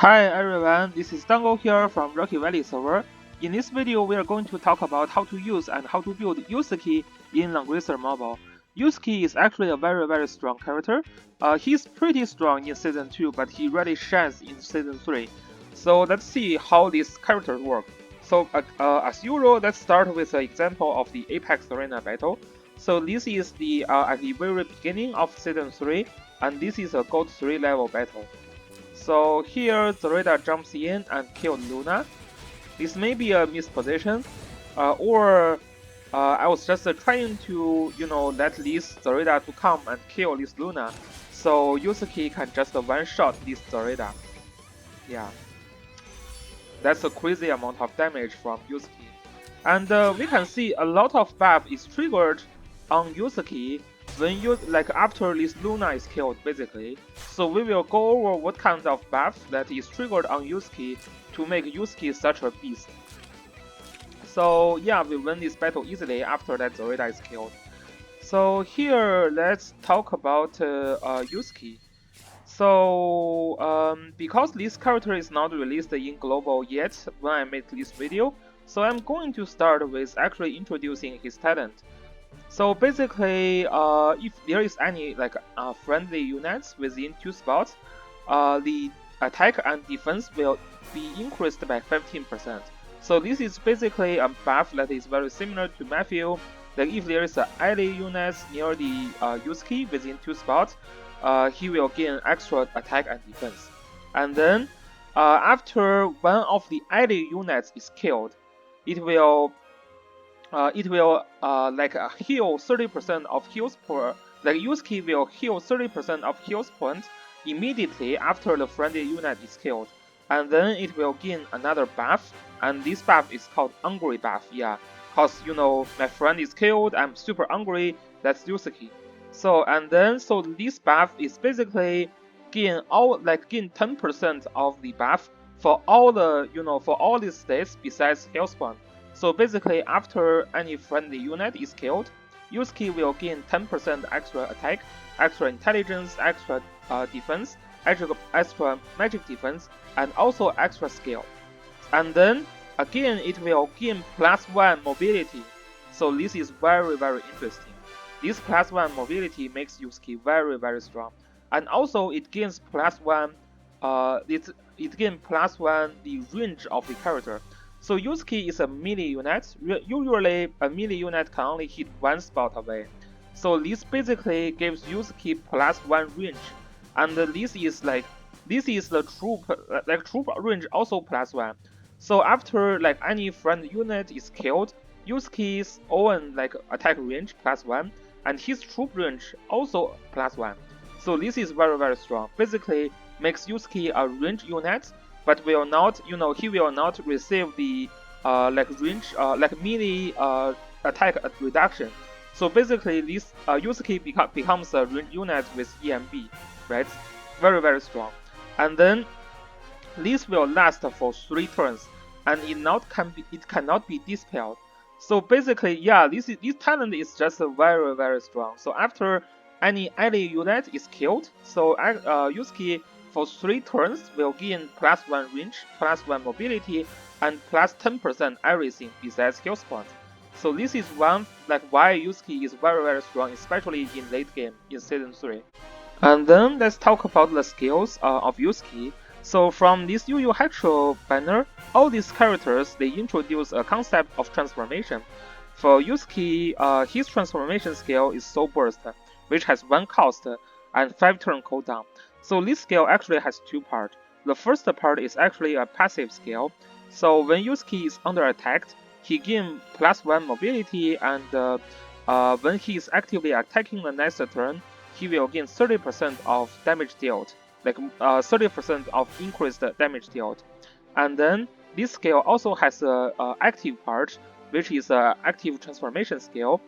Hi everyone, this is Dango here from Rocky Valley server. In this video, we are going to talk about how to use and how to build Yusuke in Langrisser mobile. Yusuke is actually a very strong character. He's pretty strong in Season 2, but he really shines in Season 3. So let's see how these characters work. So as usual, let's start with an example of the Apex Arena battle. So this is the at the very beginning of Season 3, and this is a Gold 3 level battle. So here Zareda jumps in and kills Luna. This may be a misposition, or I was just trying to, let this Zareda to come and kill this Luna, so Yusuke can just one-shot this Zareda. Yeah, that's a crazy amount of damage from Yusuke. And we can see a lot of buff is triggered on Yusuke when you after this Luna is killed, basically. So we will go over what kinds of buff that is triggered on Yusuke to make Yusuke such a beast. So yeah, we win this battle easily after that Zareda is killed. So here, let's talk about Yusuke. So because this character is not released in global yet when I made this video, so I'm going to start with actually introducing his talent. So basically, if there is any friendly units within 2 spots, the attack and defense will be increased by 15%. So this is basically a buff that is very similar to Matthew. Like if there is an ally unit near the Yusuke within 2 spots, he will gain extra attack and defense. And then after one of the ally units is killed, it will heal 30% of heals per. Like Yusuke will heal 30% of heals points immediately after the friendly unit is killed, and then it will gain another buff, and this buff is called Angry buff. Yeah, cause my friend is killed, I'm super angry. That's Yusuke. So this buff is basically gain 10% of the buff for all the for all these states besides health point. So basically, after any friendly unit is killed, Yusuke will gain 10% extra attack, extra intelligence, extra defense, extra magic defense, and also extra skill. And then again, it will gain +1 mobility. So this is very interesting. This +1 mobility makes Yusuke very strong, and also it gains +1. It gains +1 the range of the character. So Yusuke is a melee unit. Usually, a melee unit can only hit one spot away. So this basically gives Yusuke +1 range, and this is the troop range also +1. So after any friend unit is killed, Yusuke's own attack range +1, and his troop range also +1. So this is very strong. Basically, makes Yusuke a range unit, but will not, he will not receive the range, melee attack reduction. So basically, this Yusuke becomes a range unit with EMB, right? Very strong. And then this will last for 3 turns, and it cannot be dispelled. So basically, yeah, this talent is just very strong. So after any ally unit is killed, so Yusuke for 3 turns will gain +1 range, +1 mobility, and +10% everything besides health point. So this is one why Yusuke is very strong, especially in late game in Season 3. And then let's talk about the skills of Yusuke. So from this Yu Yu Hakusho banner, all these characters they introduce a concept of transformation. For Yusuke, his transformation skill is Soul Burst, which has 1 cost and 5 turn cooldown. So this skill actually has 2 parts. The first part is actually a passive skill. So when Yusuke is under attack, he gains +1 mobility, and when he is actively attacking the next turn, he will gain 30% of damage dealt, 30% of increased damage dealt. And then this skill also has a active part, which is an active transformation skill,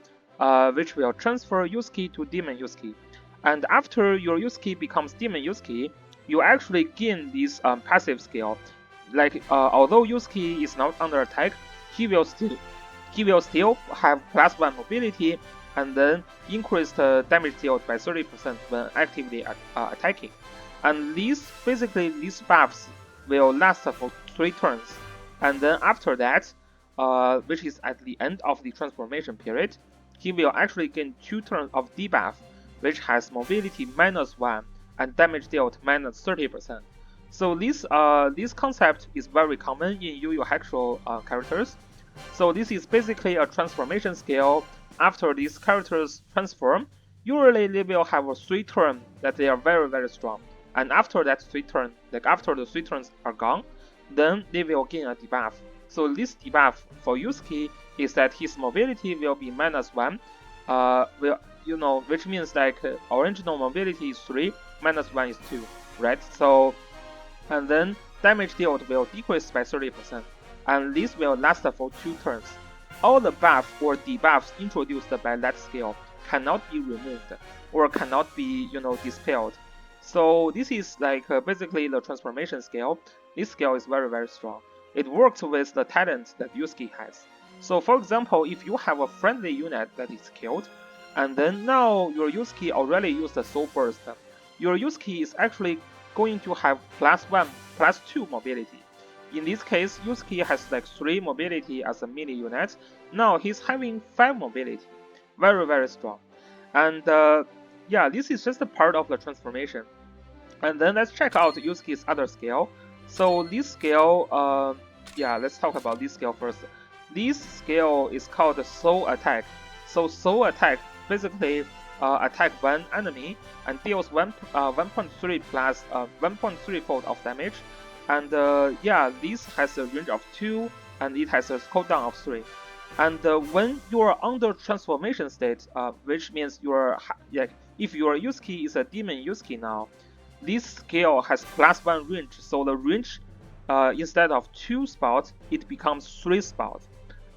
which will transfer Yusuke to Demon Yusuke. And after your Yusuke becomes Demon Yusuke, you actually gain this passive skill. Although Yusuke is not under attack, he will still have +1 mobility, and then increased damage dealt by 30% when actively attacking. And these buffs will last for 3 turns, and then after that, which is at the end of the transformation period, he will actually gain 2 turns of debuff, which has mobility -1 and damage dealt -30%. So this concept is very common in Yu Yu Hakusho characters. So this is basically a transformation skill. After these characters transform, usually they will have a 3 turn that they are very strong. And after that 3 turn, like after the 3 turns are gone, then they will gain a debuff. So this debuff for Yusuke is that his mobility will be -1, which means like original mobility is 3, -1 is 2, right? So, and then damage dealt will decrease by 30%, and this will last for 2 turns. All the buffs or debuffs introduced by that skill cannot be removed or cannot be, dispelled. So this is like basically the transformation skill. This skill is very strong. It works with the talent that Yusuke has. So for example, if you have a friendly unit that is killed, and then now your Yusuke already used the Soul Burst, your Yusuke is actually going to have +1, +2 mobility. In this case, Yusuke has like 3 mobility as a melee unit. Now he's having 5 mobility. Very strong. And yeah, this is just a part of the transformation. And then let's check out Yusuke's other skill. So this skill, let's talk about this skill first. This skill is called Soul Attack. So Soul Attack basically attack one enemy and deals 1.3 plus 1.3 fold of damage. And this has a range of 2 and it has a cooldown of 3. And when you are under transformation state, which means if your Yusuke is a demon Yusuke now, this skill has +1 range, so the range instead of 2 spots, it becomes 3 spots.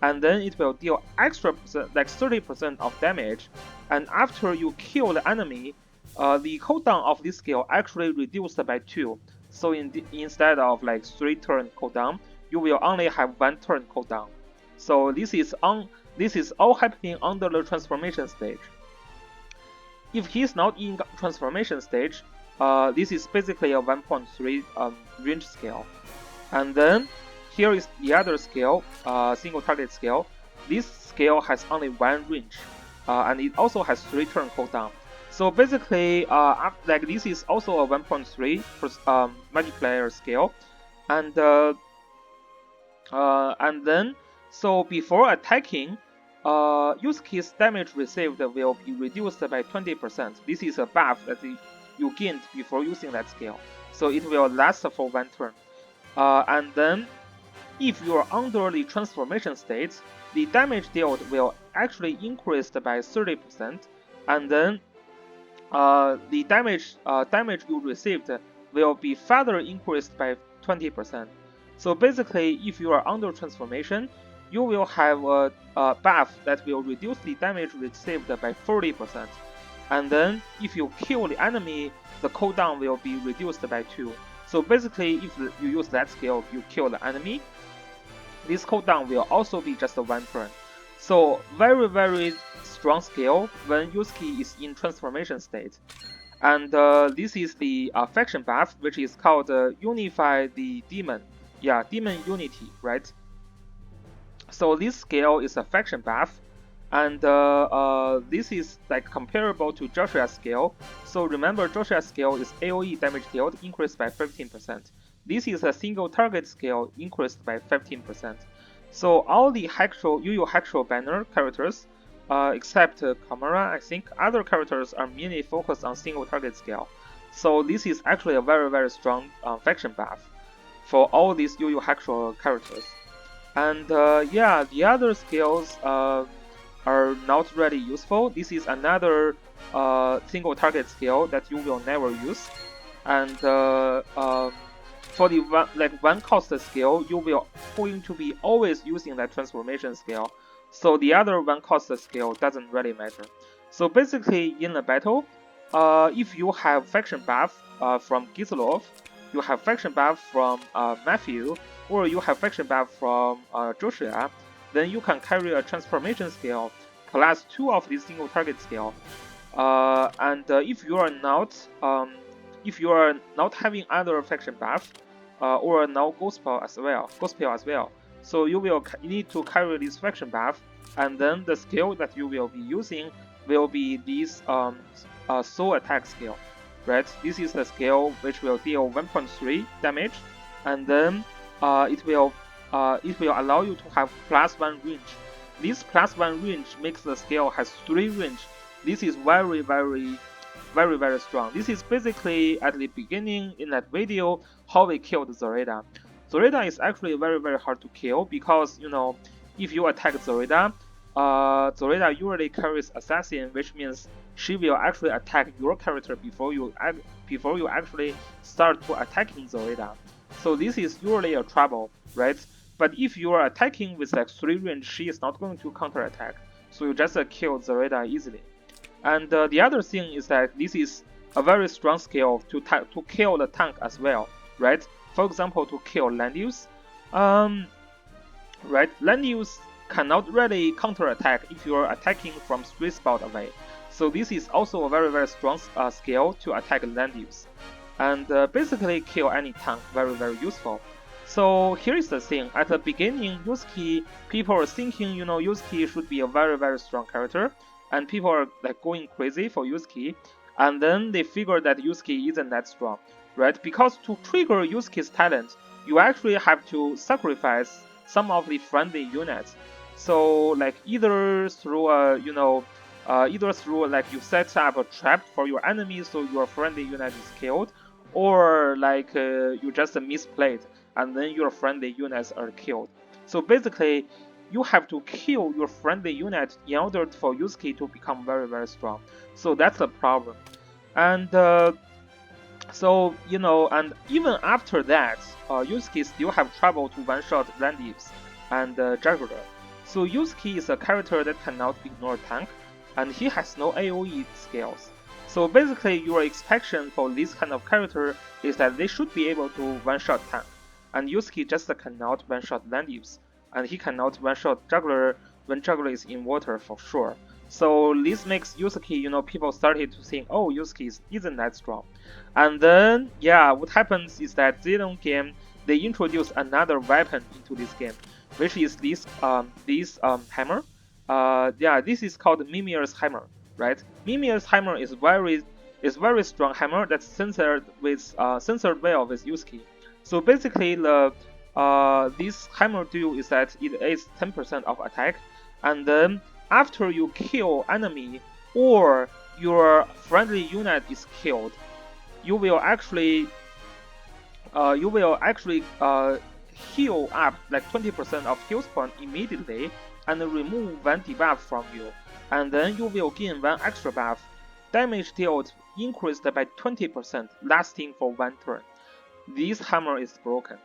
And then it will deal extra like 30% of damage. And after you kill the enemy, the cooldown of this skill actually reduced by 2. So instead of like 3 turn cooldown, you will only have 1 turn cooldown. So this is all happening under the transformation stage. If he's not in transformation stage, this is basically a 1.3 range skill. And then here is the other skill, single target skill. This skill has only 1 range, and it also has 3 turn cooldown. So basically, this is also a 1.3 multiplayer skill, and then so before attacking, Yusuke's damage received will be reduced by 20%. This is a buff that you gained before using that skill, so it will last for 1 turn. And then, if you are under the transformation state, the damage dealt will actually increase by 30%, and then the damage you received will be further increased by 20%. So basically, if you are under transformation, you will have a buff that will reduce the damage received by 40%. And then, if you kill the enemy, the cooldown will be reduced by 2. So basically, if you use that skill, you kill the enemy, this cooldown will also be just 1 turn. So very strong skill when Yusuke is in transformation state. And this is the faction buff, which is called Unify the Demon. Yeah, Demon Unity, right? So this skill is a faction buff, and this is like comparable to Joshua's skill. So remember, Joshua's skill is AoE damage dealt increased by 15%. This is a single target skill increased by 15%. So all the Yu Yu Hakusho banner characters, except Kamara, I think other characters are mainly focused on single target skill. So this is actually a very strong faction buff for all these Yu Yu Hakusho characters. And the other skills are not really useful. This is another single target skill that you will never use. And for the one cost skill, you will going to be always using that transformation skill. So the other one cost skill doesn't really matter. So basically, in a battle, if you have faction buff from Gislov, you have faction buff from Matthew, or you have faction buff from Joshua, then you can carry a transformation skill plus 2 of this single target skill. And if you are not having other faction buff, or now Gospel as well. So you will need to carry this faction buff, and then the skill that you will be using will be this soul attack skill, right? This is the skill which will deal 1.3 damage, and then it will allow you to have +1 range. This +1 range makes the skill has 3 range. This is very strong. This is basically at the beginning in that video how we killed Zoraida. Zoraida is actually very hard to kill because, you know, if you attack Zoraida, Zoraida usually carries assassin, which means she will actually attack your character before you actually start to attacking Zoraida. So this is usually a trouble, right? But if you are attacking with like 3 range, she is not going to counter attack, so you just kill Zoraida easily. And the other thing is that this is a very strong skill to kill the tank as well, right? For example, to kill Landius, right? Landius cannot really counter attack if you are attacking from 3 spots away. So this is also a very strong skill to attack Landius, and basically kill any tank. Very useful. So here is the thing. At the beginning, Yusuke, people are thinking, you know, Yusuke should be a very strong character, and people are like going crazy for Yusuke, and then they figure that Yusuke isn't that strong, right? Because to trigger Yusuke's talent, you actually have to sacrifice some of the friendly units. So like either through like you set up a trap for your enemy so your friendly unit is killed, or like you just misplayed and then your friendly units are killed. So basically, you have to kill your friendly unit in order for Yusuke to become very strong. So that's the problem. And so, you know, and even after that, Yusuke still have trouble to one-shot Landius and Juggler. So Yusuke is a character that cannot ignore tank, and he has no AoE skills. So basically, your expectation for this kind of character is that they should be able to one-shot tank, and Yusuke just cannot one-shot Landius, and he cannot one-shot Juggler when Juggler is in water for sure. So this makes Yusuke, you know, people started to think, oh, Yusuke isn't that strong. And then, yeah, what happens is that Zillion game, they introduce another weapon into this game, which is this hammer. Yeah, this is called Mimir's hammer, right? Mimir's hammer is very strong hammer that's censored well with Yusuke. So basically, this hammer do is that it is 10% of attack, and then after you kill enemy or your friendly unit is killed, you will actually heal up like 20% of health point immediately and remove 1 debuff from you, and then you will gain 1 extra buff. Damage dealt increased by 20%, lasting for 1 turn. This hammer is broken.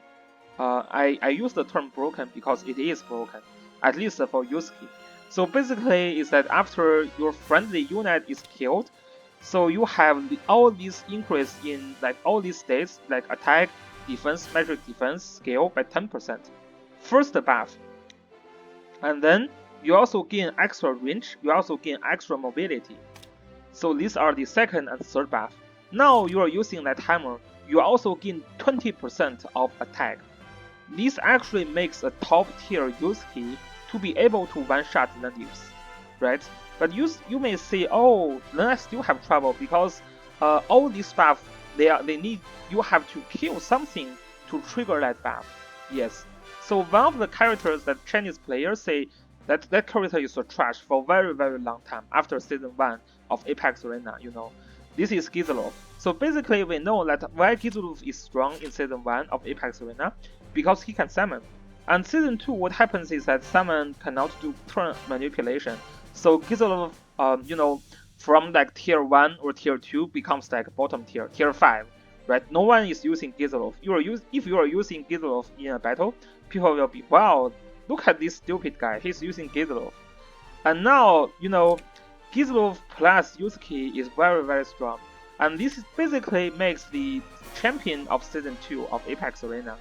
I use the term broken because it is broken, at least for Yusuke. So basically, is that after your friendly unit is killed, so you have all these increase in like all these stats like attack, defense, magic defense scale by 10%. First buff. And then you also gain extra range, you also gain extra mobility. So these are the second and third buff. Now you are using that hammer, you also gain 20% of attack. This actually makes a top tier Yusuke to be able to one-shot Landius, right? But you may say, oh, then I still have trouble because all these buff, they need, you have to kill something to trigger that buff. Yes. So one of the characters that Chinese players say that character is a trash for very long time after season 1 of Apex Arena, you know. This is Gizlov. So basically we know that why Gizlov is strong in season 1 of Apex Arena, because he can summon. And season 2, what happens is that summon cannot do turn manipulation. So Gizlov, you know, from like tier 1 or tier 2 becomes like bottom tier, tier 5, right? No one is using Gizlov. If you are using Gizlov in a battle, people will be, wow, look at this stupid guy, he's using Gizlov. And now, you know, Gizlov plus Yusuke is very strong. And this basically makes the champion of season 2 of Apex Arena.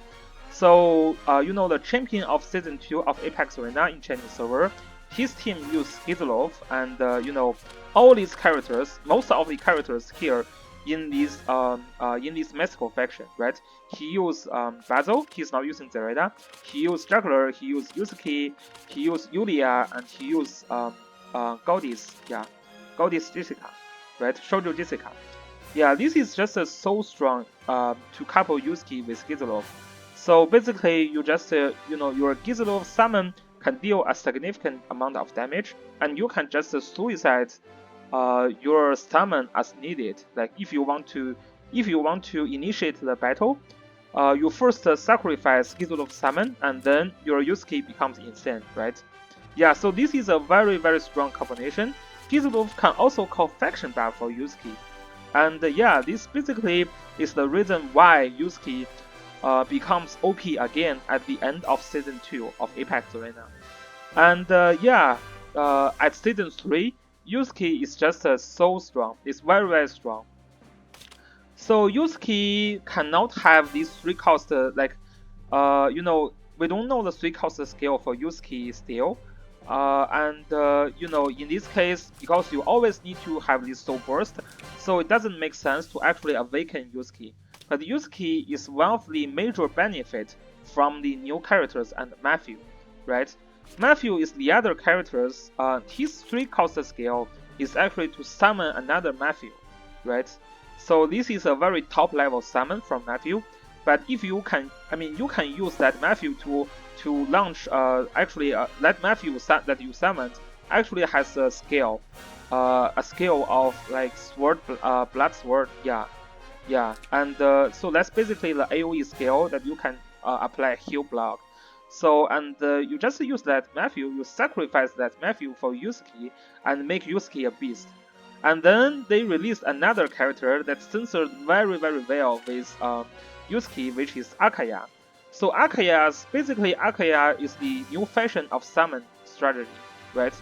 So, you know, the champion of season 2 of Apex Arena in Chinese server, his team used Gizlov, and you know, all these characters, most of the characters here in this mystical faction, right? He used Basil, he's not using Zereda. He used Juggler, he used Yusuke, he used Yulia, and he used Goddess, yeah, Goddess Jessica, right? Shoujo Jessica. Yeah, this is just so strong to couple Yusuke with Gizlov. So basically, you just your Gizlov summon can deal a significant amount of damage, and you can just suicide your summon as needed. Like if you want to initiate the battle, you first sacrifice Gizlov summon, and then your Yusuke becomes insane, right? Yeah, so this is a very very strong combination. Gizlov can also call faction buff for Yusuke. And yeah, this basically is the reason why Yusuke becomes OP again at the end of Season 2 of Apex Arena. And yeah, at Season 3, Yusuke is just so strong. It's very, very strong. So Yusuke cannot have these 3 cost, we don't know the 3 cost scale for Yusuke still. In this case, because you always need to have this soul burst, so it doesn't make sense to actually awaken Yusuke. But Yusuke is one of the major benefits from the new characters and Matthew, right? Matthew is the other characters. His 3 cost scale is actually to summon another Matthew, right? So this is a very top level summon from Matthew. But if you can, you can use that Matthew to launch. That Matthew that you summoned actually has a scale of like sword, blood sword, yeah. And so that's basically the AOE scale that you can apply heal block. So you just use that Matthew, you sacrifice that Matthew for Yusuke and make Yusuke a beast. And then they released another character that censored very very well with Yusuke, which is Akaya. So Akaya is the new fashion of summon strategy, right?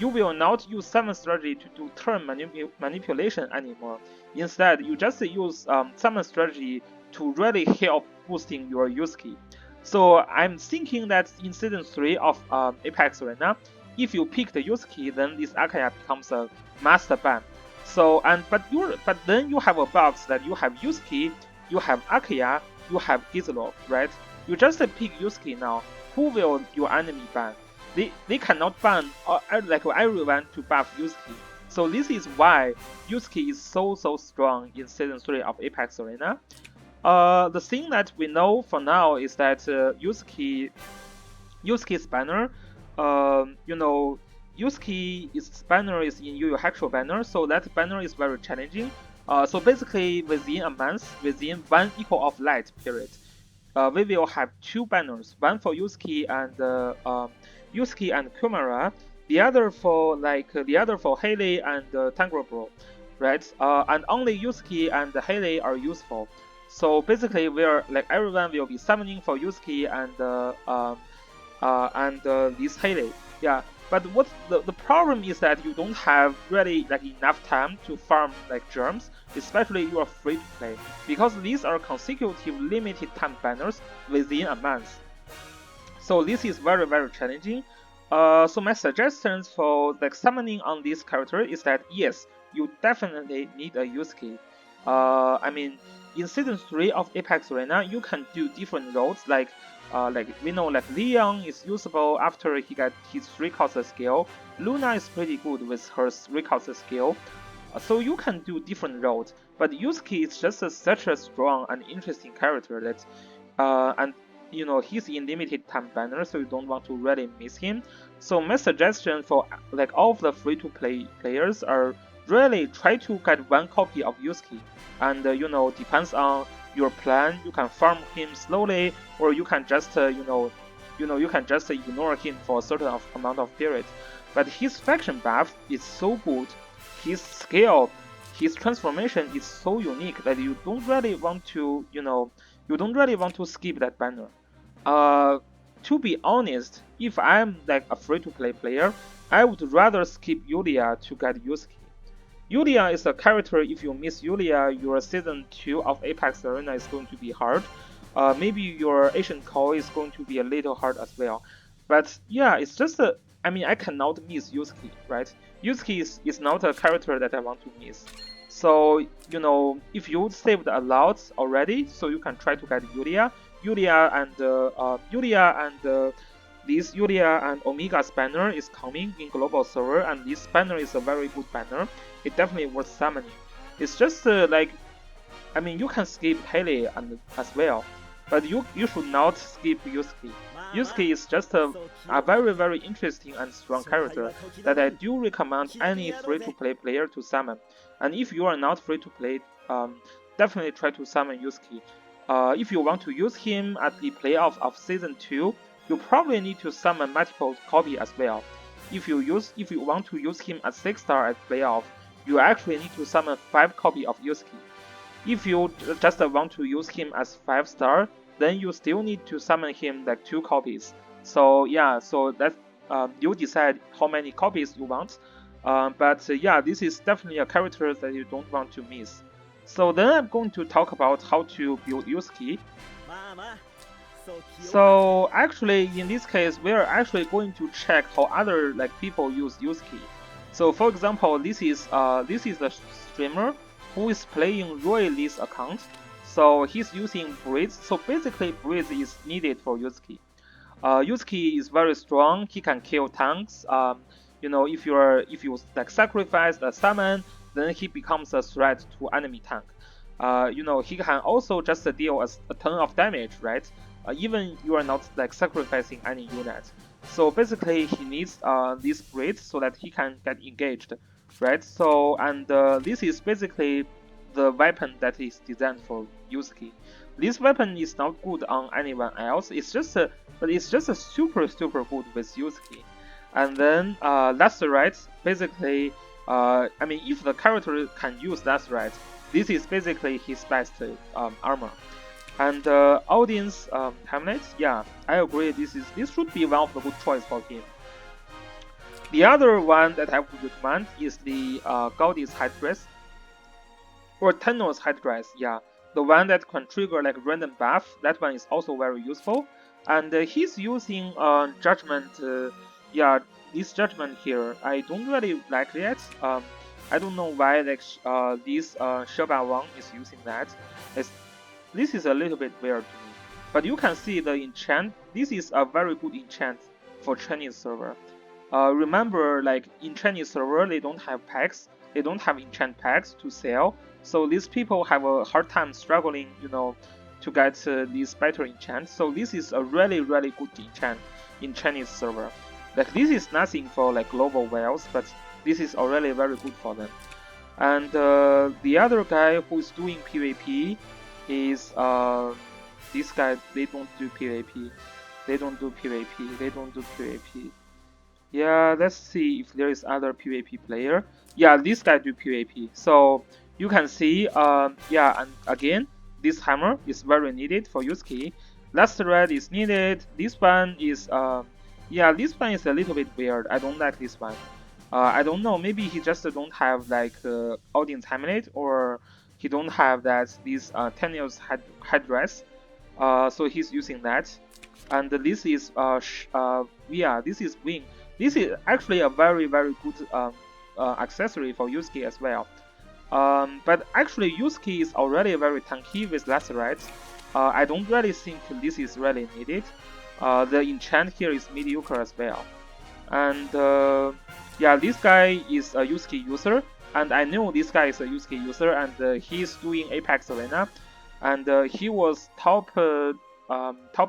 You will not use summon strategy to do turn manipulation anymore. Instead, you just use summon strategy to really help boosting your Yusuke. So I'm thinking that in Season 3 of Apex Arena, if you pick the Yusuke, then this Akaya becomes a master ban. So but then you have a box that you have Yusuke, you have Akaya, you have Gizlov, right? You just pick Yusuke now. Who will your enemy ban? They cannot ban everyone to buff Yusuke. So this is why Yusuke is so strong in Season 3 of Apex Arena. The thing that we know for now is that Yusuke's banner, Yusuke's banner is in Yu Yu Hakusho banner, so that banner is very challenging. So basically, within a month, within 1 Equal of Light period, we will have 2 banners, one for Yusuke and Kumara, the other for Haley and Tangrobro, right? And only Yusuke and Haley are useful. So basically, everyone will be summoning for Yusuke and this Haley. Yeah. But what the problem is that you don't have really enough time to farm germs, especially you are free to play, because these are consecutive limited time banners within a month. So this is very very challenging. So my suggestions for summoning on this character is that yes, you definitely need a Yusuke. In Season 3 of Apex Arena, you can do different roles we know Leon is usable after he got his 3 cost skill. Luna is pretty good with her 3 cost skill. So you can do different roles. But Yusuke is just such a strong and interesting character that he's in limited time banner, so you don't want to really miss him. So my suggestion for all of the free to play players are really try to get 1 copy of Yusuke, and depends on your plan, you can farm him slowly, or you can just you can just ignore him for a certain amount of period. But his faction buff is so good, his skill, his transformation is so unique that you don't really want to skip that banner. To be honest, if I'm a free-to-play player, I would rather skip Yulia to get Yusuke. Yulia is a character, if you miss Yulia, your Season 2 of Apex Arena is going to be hard. Maybe your Asian Call is going to be a little hard as well. But yeah, it's just I cannot miss Yusuke, right? Yusuke is not a character that I want to miss. So you know, if you saved a lot already, so you can try to get Yulia, this Yulia and Omega's banner is coming in global server, and this banner is a very good banner. It definitely worth summoning. It's just like, I mean, you can skip Haley and as well, but you should not skip Yusuke. Yusuke is just a very interesting and strong character that I do recommend any free-to-play player to summon. And if you are not free to play, definitely try to summon Yusuke. If you want to use him at the playoff of season 2, you probably need to summon multiple copy as well. If you want to use him at 6-star at playoff, you actually need to summon 5 copy of Yusuke. If you just want to use him as 5-star, then you still need to summon him like 2 copies. So yeah, so that you decide how many copies you want. But yeah, this is definitely a character that you don't want to miss. So then I'm going to talk about how to build Yusuke. So actually, in this case, we are actually going to check how other like people use Yusuke. So for example, this is a streamer who is playing Roy Lee's account. So he's using Breeze. So basically, Breeze is needed for Yusuke. Yusuke is very strong. He can kill tanks. You know, if you like sacrifice a summon, then he becomes a threat to enemy tank. You know, he can also just deal a ton of damage, right? Even you are not like sacrificing any unit. So basically, he needs this Breeze so that he can get engaged, right? So and this is basically the weapon that is designed for Yusuke. This weapon is not good on anyone else. It's just but it's just super good with Yusuke. And then Lacerite, basically, I mean, if the character can use Lacerite, this is basically his best armor. And Odin's Hamlet, yeah, I agree. This should be one of the good choice for him. The other one that I would recommend is the Gaudis headdress or Tenno's headdress. Yeah, the one that can trigger like random buff. That one is also very useful. And he's using Judgment. Yeah, this Judgment here, I don't really like it. I don't know why like this Sheba Wang is using that. This is a little bit weird to me. But you can see the enchant. This is a very good enchant for Chinese server. Remember, like in Chinese server, they don't have packs. They don't have enchant packs to sell. So these people have a hard time struggling, you know, to get these better enchants. So this is a really good enchant in Chinese server. Like this is nothing for like global whales, but this is already very good for them. And the other guy who is doing PvP is this guy. They don't do PvP. They don't do PvP. They don't do PvP. Yeah, let's see if there is other PvP player. Yeah, this guy do PvP. So you can see, yeah, and again, this hammer is very needed for Yusuke. Last red is needed. This one is, yeah, this one is a little bit weird. I don't like this one. I don't know. Maybe he just don't have like audience Hamlet, or he don't have that this Tenniel's headdress. So he's using that. And this is yeah, this is wing. This is actually a very good accessory for Yusuke as well. But actually Yusuke is already very tanky with Lacerite. I don't really think this is really needed. The enchant here is mediocre as well. And yeah, this guy is a Yusuke user, and I know this guy is a Yusuke user, and he's doing Apex Arena, and he was top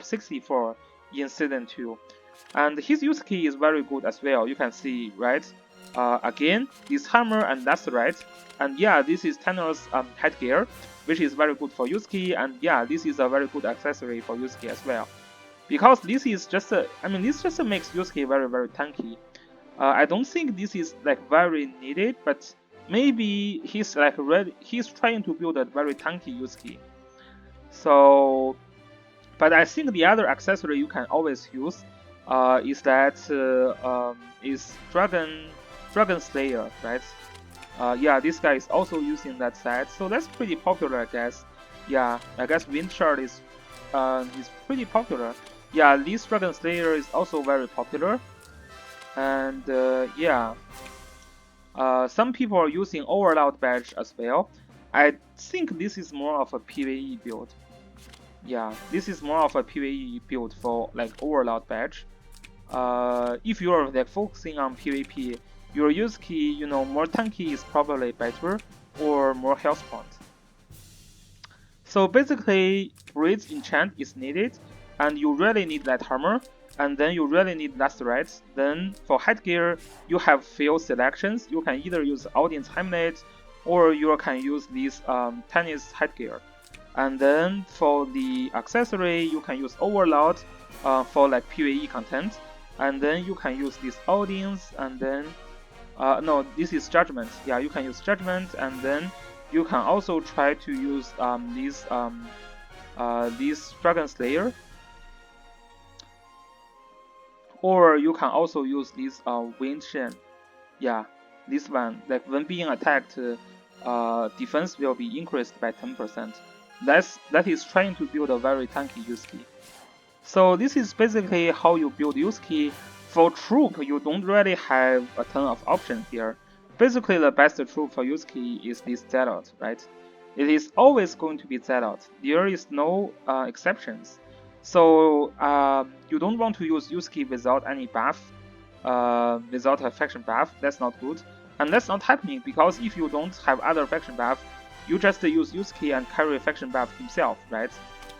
64 in season 2. And his Yusuke is very good as well, you can see, right? Again, this hammer and Lacerite, and yeah, this is Tenno's headgear, which is very good for Yusuke, and yeah, this is a very good accessory for Yusuke as well. Because this is just I mean, this just makes Yusuke very tanky. I don't think this is like very needed, but maybe he's like he's trying to build a very tanky Yusuke. So, but I think the other accessory you can always use is that is Dragon Slayer, right? Yeah, this guy is also using that set, so that's pretty popular, I guess. Yeah, I guess Windshard is pretty popular. Yeah, this Dragon Slayer is also very popular, and yeah. Some people are using Overload badge as well. I think this is more of a PvE build. Yeah, this is more of a PvE build for like Overload badge. If you're like focusing on PvP, your Yusuke, more tanky is probably better, or more health points. So basically, Breed's enchant is needed, and you really need that armor, and then you really need last rights. Then for headgear, you have few selections. You can either use Audience Hamlet, or you can use this tennis headgear. And then for the accessory, you can use Overload for like PvE content, and then you can use this Audience, and then no, this is Judgment. Yeah, you can use Judgment, and then you can also try to use this Dragon Slayer, or you can also use this Wind Shen. Yeah, this one, like when being attacked, defense will be increased by 10%. That is trying to build a very tanky Yusuke. So this is basically how you build Yusuke. For troop, you don't really have a ton of options here. Basically, the best troop for Yusuke is this Zealot, right? It is always going to be Zealot. There is no exceptions. So you don't want to use Yusuke without any buff, without a faction buff. That's not good. And that's not happening because if you don't have other faction buff, you just use Yusuke and carry faction buff himself, right?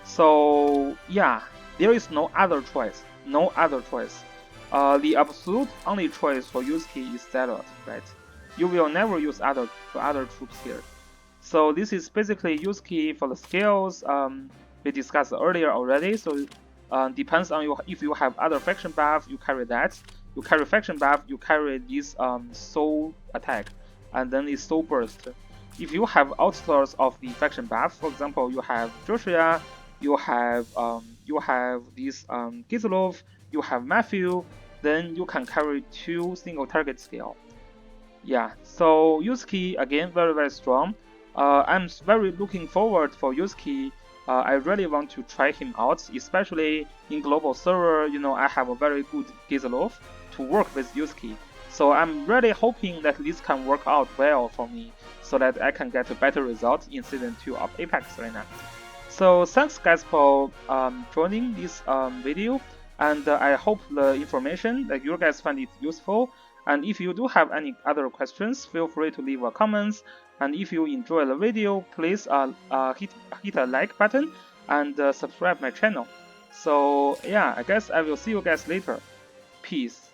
So yeah, there is no other choice. No other choice. The absolute only choice for Yusuke is Zealot, right? You will never use other troops here. So this is basically Yusuke for the skills we discussed earlier already. So depends on you. If you have other faction buff, you carry that. You carry faction buff, you carry this soul attack, and then it's soul burst. If you have outsource of the faction buff, for example, you have Joshua, you have this Gizlov, you have Matthew, then you can carry 2 single target skill. Yeah, so Yusuke again very strong. I'm very looking forward for Yusuke. I really want to try him out, especially in global server. I have a very good Gizlov to work with Yusuke. So I'm really hoping that this can work out well for me, so that I can get a better result in Season 2 of Apex Arena. So thanks guys for joining this video, and I hope the information that you guys find it useful. And if you do have any other questions, feel free to leave a comments. And if you enjoy the video, please hit a like button and subscribe my channel. So yeah, I guess I will see you guys later. Peace.